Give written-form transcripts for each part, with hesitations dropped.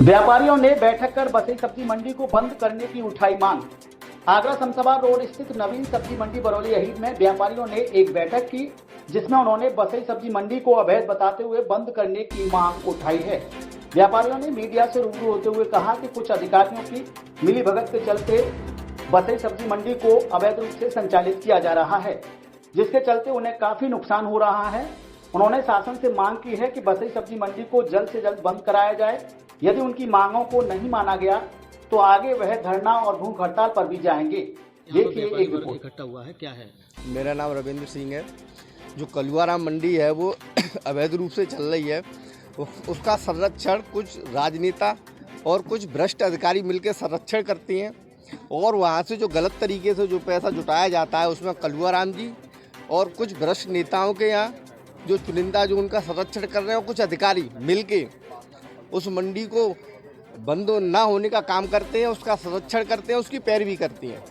व्यापारियों ने बैठक कर बसई सब्जी मंडी को बंद करने की उठाई मांग। आगरा समसभा रोड स्थित नवीन सब्जी मंडी बरौली अहीर में व्यापारियों ने एक बैठक की, जिसमें उन्होंने बसई सब्जी मंडी को अवैध बताते हुए बंद करने की मांग उठाई है। व्यापारियों ने मीडिया से रूबरू होते हुए कहा कि कुछ अधिकारियों की मिलीभगत के चलते बसई सब्जी मंडी को अवैध रूप से संचालित किया जा रहा है, जिसके चलते उन्हें काफी नुकसान हो रहा है। उन्होंने शासन से मांग की है कि बसई सब्जी मंडी को जल्द से जल्द बंद कराया जाए। यदि उनकी मांगों को नहीं माना गया तो आगे वह धरना और भूख हड़ताल पर भी जाएंगे। देखिए एक रिपोर्ट। इकट्ठा हुआ है, क्या है? मेरा नाम रविंद्र सिंह है। जो कलुआराम मंडी है वो अवैध रूप से चल रही है, उसका संरक्षण कुछ राजनेता और कुछ भ्रष्ट अधिकारी मिलकर संरक्षण करती हैं, और वहाँ से जो गलत तरीके से जो पैसा जुटाया जाता है उसमें कलुआराम जी और कुछ भ्रष्ट नेताओं के यहाँ जो चुनिंदा जो उनका संरक्षण कर रहे हैं, कुछ अधिकारी मिलके उस मंडी को बंद ना होने का काम करते हैं, उसका संरक्षण करते हैं, उसकी पैरवी करती हैं।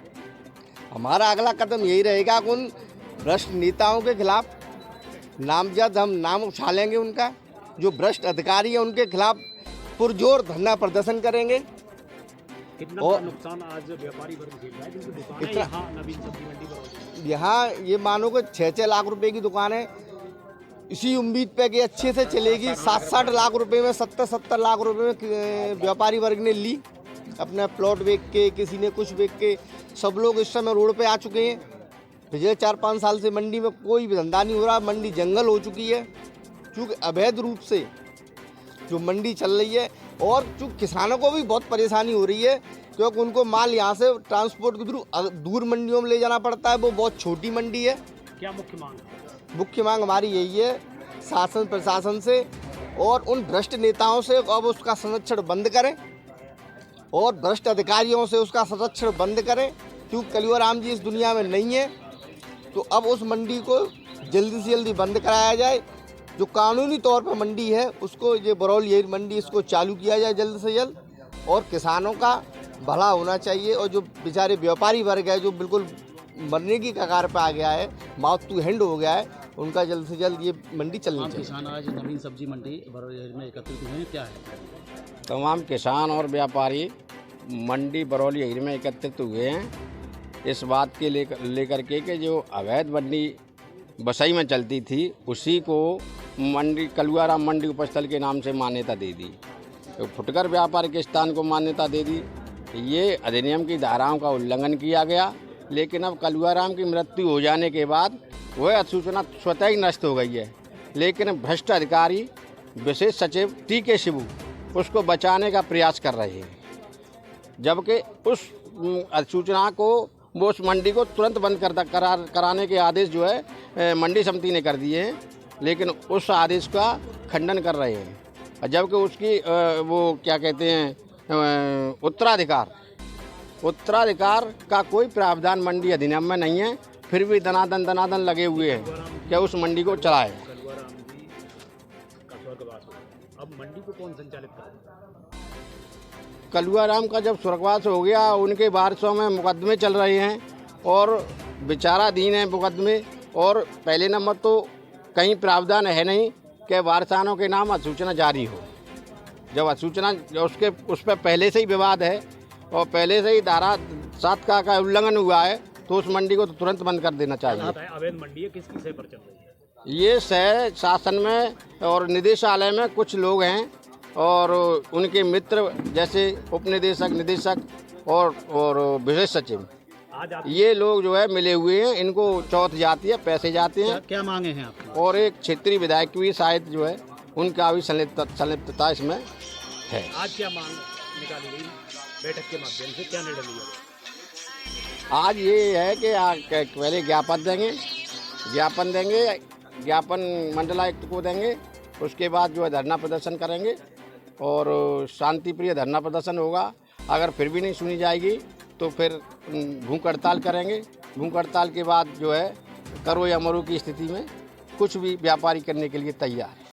हमारा अगला कदम यही रहेगा कि उन भ्रष्ट नेताओं के खिलाफ नामजद हम नाम उछालेंगे लेंगे, उनका जो भ्रष्ट अधिकारी है उनके खिलाफ पुरजोर धरना प्रदर्शन करेंगे। कितना और नुकसान आज व्यापारी वर्ग झेल रहा है, जिनकी दुकानें यहाँ नवीन सब्जी मंडी पर यहाँ ये मानो कि 6-6 लाख रुपए की दुकान है, इसी उम्मीद पे कि अच्छे से चलेगी। 60-60 लाख रुपए में 70-70 लाख रुपए में व्यापारी वर्ग ने ली, अपना प्लॉट बेच के, किसी ने कुछ बेच के। सब लोग इस समय रोड पे आ चुके हैं। पिछले 4-5 साल से मंडी में कोई भी धंधा नहीं हो रहा, मंडी जंगल हो चुकी है, क्योंकि अवैध रूप से जो मंडी चल रही है। और चूँकि किसानों को भी बहुत परेशानी हो रही है, क्योंकि उनको माल यहाँ से ट्रांसपोर्ट के थ्रू दूर मंडियों में ले जाना पड़ता है। वो बहुत छोटी मंडी है। क्या मुख्य मांग है? मुख्य मांग हमारी यही है शासन प्रशासन से और उन भ्रष्ट नेताओं से, अब उसका संरक्षण बंद करें और भ्रष्ट अधिकारियों से उसका संरक्षण बंद करें, क्योंकि कलुआराम जी इस दुनिया में नहीं है। तो अब उस मंडी को जल्दी से जल्दी बंद कराया जाए। जो कानूनी तौर पर मंडी है उसको, ये बरौली अहीर मंडी, इसको चालू किया जाए जल्द से जल्द, और किसानों का भला होना चाहिए। और जो बेचारे व्यापारी वर्ग है जो बिल्कुल मरने की कगार पर आ गया है, माउथ टू हैंड हो गया है, उनका जल्द से जल्द ये मंडी चलनी चाहिए। किसान आज नवीन सब्जी मंडी बरौली में एकत्रित हुए हैं, क्या है? तमाम किसान और व्यापारी मंडी बरौली अहीर में एकत्रित हुए हैं इस बात के लेकर के कि जो अवैध मंडी बसई में चलती थी उसी को मंडी कलुआराम मंडी उपस्थल के नाम से मान्यता दे दी, तो फुटकर व्यापार के स्थान को मान्यता दे दी। ये अधिनियम की धाराओं का उल्लंघन किया गया, लेकिन अब कलुआराम की मृत्यु हो जाने के बाद वह अधिसूचना स्वतः ही नष्ट हो गई है। लेकिन भ्रष्ट अधिकारी विशेष सचिव टी.के. शिबू उसको बचाने का प्रयास कर रहे हैं, जबकि उस अधिसूचना को, वो उस मंडी को तुरंत बंद कराने के आदेश जो है मंडी समिति ने कर दिए हैं, लेकिन उस आदेश का खंडन कर रहे हैं। जबकि उसकी वो क्या कहते हैं उत्तराधिकार का कोई प्रावधान मंडी अधिनियम में नहीं है, फिर भी दनादन लगे हुए हैं कि उस मंडी को चलाए। अब मंडी को कौन संचालित करेगा? कलुआराम का जब स्वर्गवास हो गया, उनके वारसों में मुकदमे चल रहे हैं और विचाराधीन है मुकदमे। और पहले नंबर तो कहीं प्रावधान है नहीं कि वारसानों के नाम अधिसूचना जारी हो। जब अधिसूचना उस पर पहले से ही विवाद है और पहले से ही धारा 7 का उल्लंघन हुआ है, तो उस मंडी को तो तुरंत बंद कर देना चाहिए। अवैध मंडी है, किसकी सही पर चल रही है? ये सह शासन में और निदेशालय में कुछ लोग हैं और उनके मित्र, जैसे उप निदेशक, निदेशक और विशेष सचिव, ये लोग जो है मिले हुए हैं। इनको चौथ जाती है, पैसे जाते हैं। क्या मांगे हैं आपकी? और एक क्षेत्रीय विधायक भी शायद जो है उनका भी संलिप्तता इसमें है। आज क्या मांग निकाली गई बैठक के माध्यम से, क्या निर्णय लिया? आज ये है कि पहले ज्ञापन देंगे, ज्ञापन मंडलायुक्त को देंगे, उसके बाद जो है धरना प्रदर्शन करेंगे और शांतिप्रिय धरना प्रदर्शन होगा। अगर फिर भी नहीं सुनी जाएगी तो फिर भूख हड़ताल करेंगे। भूख हड़ताल के बाद जो है करो या मरो की स्थिति में कुछ भी व्यापारी करने के लिए तैयार है।